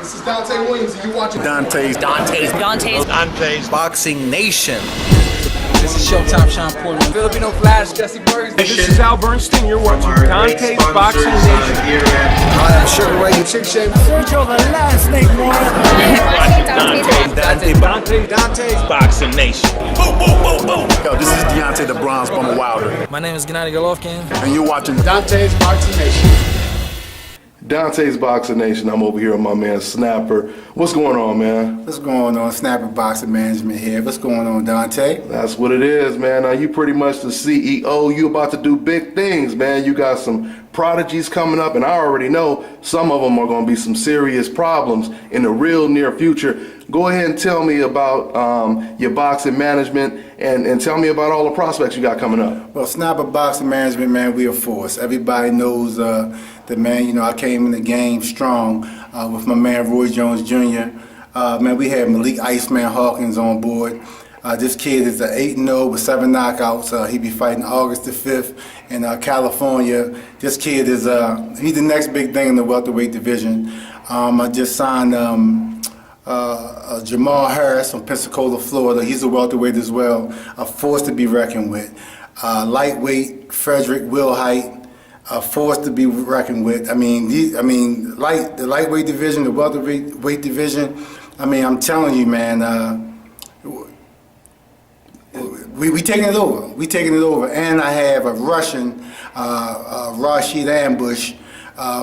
This is Dante Williams, and you're watching Dante's Boxing Nation. This is Showtime, Sean Portman. Filipino Flash, Jesse Burns. This is Al Bernstein. You're watching Dante's Boxing Nation. I am Sugar Ray. Chick Shame. Sergio, the last name one. Dante's Boxing Nation. Boom, boom, boom, boom. Yo, this is Deontay the Bronze Bomber Wilder. My name is GOLOVKIN. And you're watching Dante's Boxing Nation. Dante's Boxing Nation. I'm over here with my man Snapper. What's going on, man? What's going on? Snapper Boxing Management here. What's going on, Dante? That's what it is, man. Now you pretty much the CEO. You about to do big things, man. You got some prodigies coming up, and I already know some of them are going to be some serious problems in the real near future. Go ahead and tell me about your boxing management and tell me about all the prospects you got coming up. Well, Snapper Boxing Management, man, we a force. Everybody knows that, man, you know, I came in the game strong with my man Roy Jones Jr. Man, we had Malik Iceman Hawkins on board. This kid is an 8-0 with 7 knockouts. He be fighting August the 5th in California. This kid is he's the next big thing in the welterweight division. I just signed Jamal Harris from Pensacola, Florida. He's a welterweight as well. A force to be reckoned with. Lightweight Frederick Wilhite. A force to be reckoned with. I mean, the lightweight division, the welterweight division. I mean, I'm telling you, man. We taking it over. We taking it over. And I have a Russian, Rashid Ambush,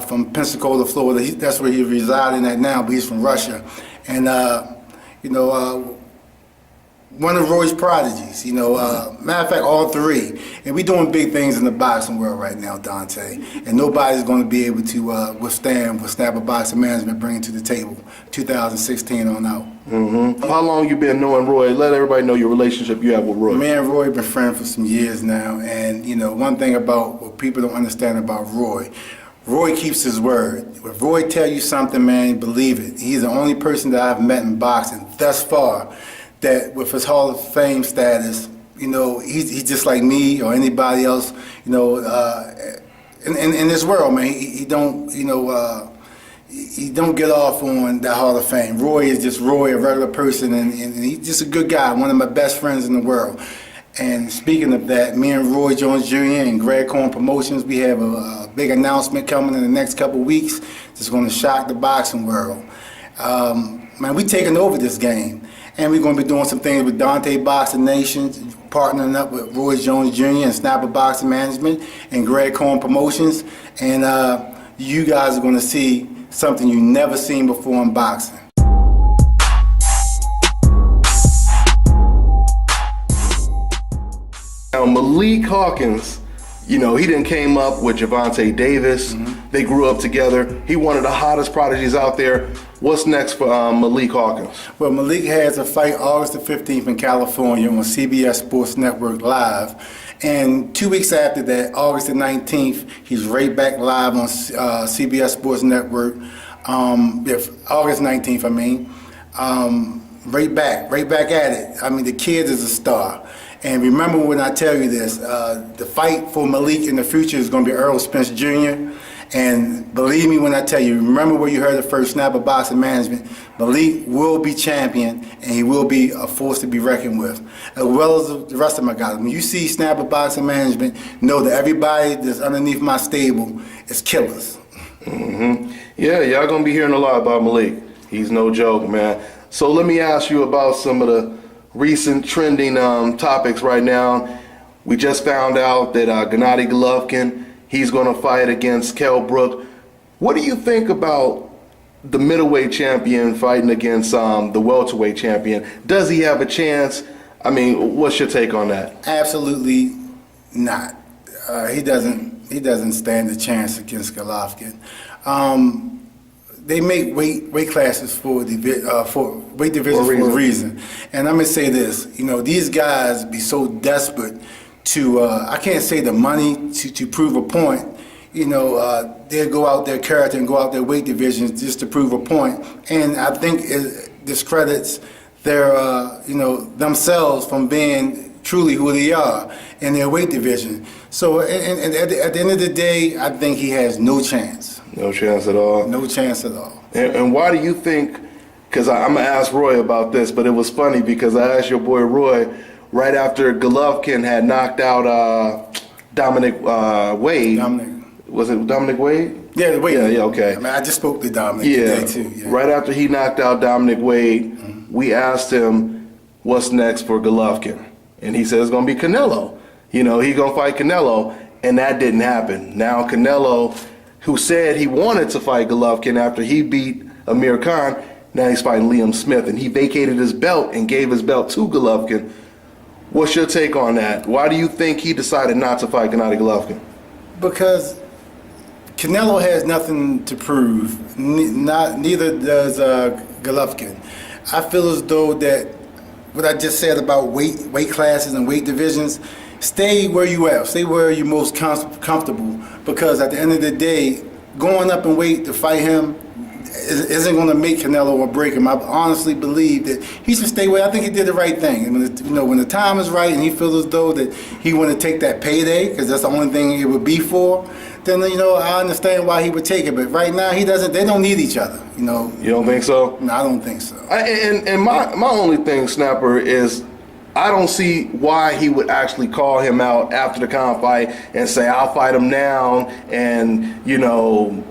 from Pensacola, Florida. That's where he's residing at now, but he's from Russia. And you know, one of Roy's prodigies. You know, matter of fact, all three. And we doing big things in the boxing world right now, Dante. And nobody's going to be able to withstand what Snapper Boxing Management bringing to the table. 2016 on out. How long you been knowing Roy? Let everybody know your relationship you have with Roy. Me and Roy been friends for some years now. And you know, one thing about what people don't understand about Roy keeps his word. If Roy tell you something, man, believe it. He's the only person that I've met in boxing thus far that with his Hall of Fame status, you know, he's just like me or anybody else, you know, in this world, man. He don't, you know, he don't get off on that Hall of Fame. Roy is just Roy, a regular person, and he's just a good guy, one of my best friends in the world. And speaking of that, me and Roy Jones Jr. and Greg Cohen Promotions, we have a big announcement coming in the next couple of weeks that's going to shock the boxing world. Man, we taking over this game. And we're going to be doing some things with Dante Boxing Nation, partnering up with Roy Jones Jr. and Snapper Boxing Management and Greg Cohen Promotions. And you guys are going to see something you've never seen before in boxing. Now, Malik Hawkins, you know, he done came up with Gervonta Davis. They grew up together. He one of the hottest prodigies out there. What's next for Malik Hawkins? Well, Malik has a fight August the 15th in California on CBS Sports Network Live. And 2 weeks after that, August the 19th, he's right back live on CBS Sports Network. August 19th, I mean. Right back at it. I mean, the kid is a star. And remember when I tell you this, the fight for Malik in the future is going to be Earl Spence Jr. And believe me when I tell you, remember where you heard the first Snapper Boxing Management, Malik will be champion and he will be a force to be reckoned with, as well as the rest of my guys. When you see Snapper Boxing Management, know that everybody that's underneath my stable is killers. Yeah, y'all going to be hearing a lot about Malik. He's no joke, man. So let me ask you about some of the recent trending topics right now. We just found out that Gennady Golovkin, he's going to fight against Kell Brook. What do you think about the middleweight champion fighting against the welterweight champion? Does he have a chance? I mean, what's your take on that? Absolutely not. He doesn't stand a chance against Golovkin. They make weight classes for weight divisions for a reason. And I'm gonna say this, you know, these guys be so desperate to, I can't say the money to prove a point. You know, they'll go out their character and go out their weight divisions just to prove a point. And I think it discredits their, you know, themselves from being truly who they are in their weight division. So and at the end of the day, I think he has no chance. No chance at all? No chance at all. And why do you think, because I'm going to ask Roy about this, but it was funny because I asked your boy Roy right after Golovkin had knocked out Dominic Wade. Was it Dominic Wade? Yeah, Wade. Yeah, okay. I mean, I just spoke to Dominic today too. Yeah. Right after he knocked out Dominic Wade, we asked him what's next for Golovkin. And he said it's going to be Canelo. You know, he's going to fight Canelo, and that didn't happen. Now Canelo, who said he wanted to fight Golovkin after he beat Amir Khan, now he's fighting Liam Smith, and he vacated his belt and gave his belt to Golovkin. What's your take on that? Why do you think he decided not to fight Gennady Golovkin? Because Canelo has nothing to prove. Neither does Golovkin. I feel as though that what I just said about weight classes and weight divisions, stay where you at. Stay where you're most comfortable. Because at the end of the day, going up in weight to fight him isn't going to make Canelo or break him. I honestly believe that he should stay away. I think he did the right thing. And when the time is right and he feels as though that he want to take that payday, because that's the only thing it would be for, then I understand why he would take it. But right now he doesn't. They don't need each other. You don't think so? No, I don't think so. And my only thing, Snapper, is I don't see why he would actually call him out after the Khan fight and say, I'll fight him now, and,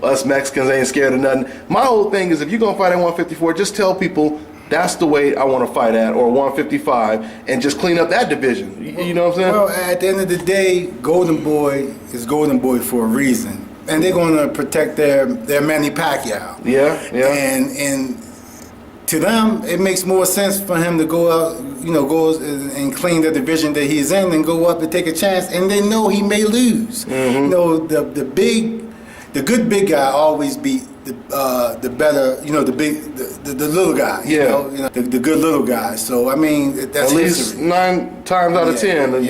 us Mexicans ain't scared of nothing. My whole thing is, if you're going to fight at 154, just tell people that's the weight I want to fight at, or 155, and just clean up that division. You know what I'm saying? Well, at the end of the day, Golden Boy is Golden Boy for a reason. And they're going to protect their Manny Pacquiao. Yeah. And to them, it makes more sense for him to go out, go and clean the division that he's in, and go up and take a chance. And they know he may lose. Mm-hmm. The good big guy always beat the better, the little guy. The good little guy. So I mean, that's at least history. 9 times out of 10.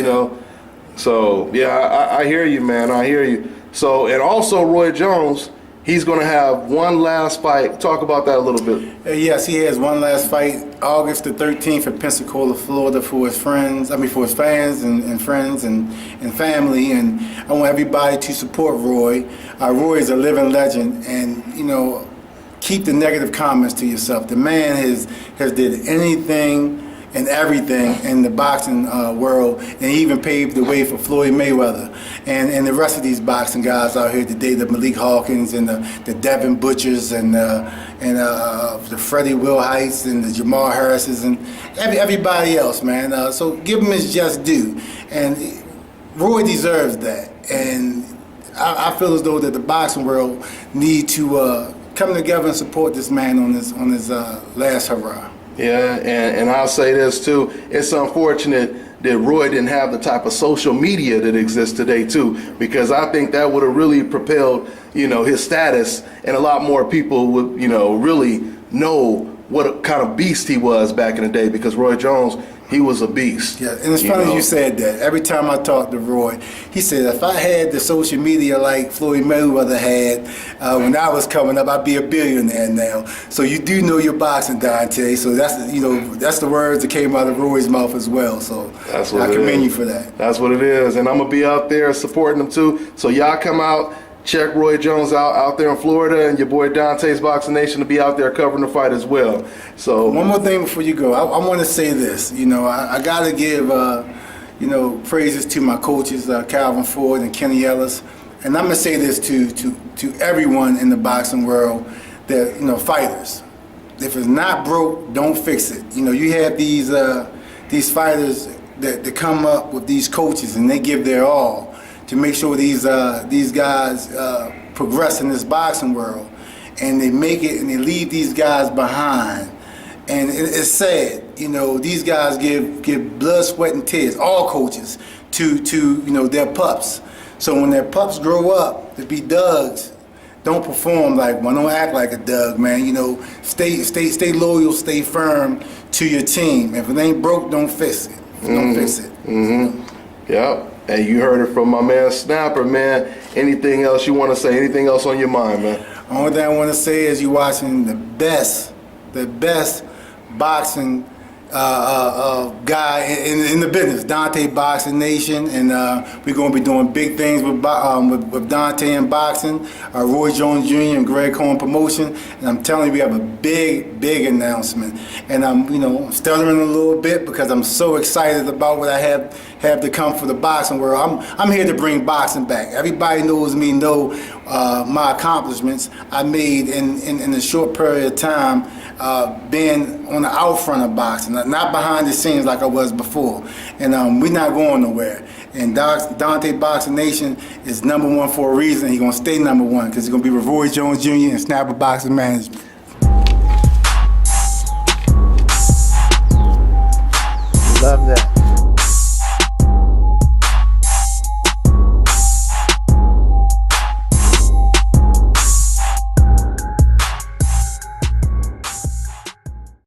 So yeah, I hear you, man. I hear you. So, and also Roy Jones, he's going to have one last fight. Talk about that a little bit. Yes, he has one last fight, August the 13th in Pensacola, Florida, for his fans and friends and family. And I want everybody to support Roy. Roy is a living legend, and keep the negative comments to yourself. The man has did anything and everything in the boxing world, and he even paved the way for Floyd Mayweather and the rest of these boxing guys out here today, the Malik Hawkins and the Devin Butchers and the Freddie Wilheights and the Jamal Harrises and everybody else, man. So give him his just due, and Roy deserves that. And I feel as though that the boxing world need to come together and support this man on his last hurrah. Yeah, and I'll say this too. It's unfortunate that Roy didn't have the type of social media that exists today too, because I think that would have really propelled, his status, and a lot more people would, really know what kind of beast he was back in the day, because Roy Jones, he was a beast. Yeah, and it's funny you said that. Every time I talk to Roy, he said, if I had the social media like Floyd Mayweather had when I was coming up, I'd be a billionaire now. So you do know your boxing, Dante. So that's the words that came out of Roy's mouth as well. So that's what I commend you for that. That's what it is, and I'm gonna be out there supporting him too. So y'all come out. Check Roy Jones out there in Florida, and your boy Dante's Boxing Nation to be out there covering the fight as well. So one more thing before you go, I want to say this. I got to give praises to my coaches, Calvin Ford and Kenny Ellis, and I'm gonna say this to everyone in the boxing world, that fighters, if it's not broke, don't fix it. You have these fighters that come up with these coaches, and they give their all to make sure these guys progress in this boxing world, and they make it, and they leave these guys behind. And it's sad, these guys give blood, sweat, and tears, all coaches, to their pups. So when their pups grow up to be Dougs, don't perform like one, don't act like a Doug, man. Stay loyal, stay firm to your team. If it ain't broke, don't fix it. Don't fix it. Mm-hmm. Yep. And you heard it from my man Snapper, man. Anything else you want to say? Anything else on your mind, man? Only thing I want to say is you're watching the best boxing guy in the business, Dante Boxing Nation, and we're going to be doing big things with Dante in boxing, Roy Jones Jr. and Greg Cohen Promotion, and I'm telling you, we have a big announcement. And I'm stuttering a little bit because I'm so excited about what I have to come for the boxing world. I'm here to bring boxing back. Everybody knows me, know my accomplishments I made in a short period of time, being on the out front of boxing, not behind the scenes like I was before. And we're not going nowhere. And Dante Boxing Nation is #1 for a reason. He's going to stay #1 because he's going to be with Roy Jones Jr. and Snapper Boxing Management. Love that.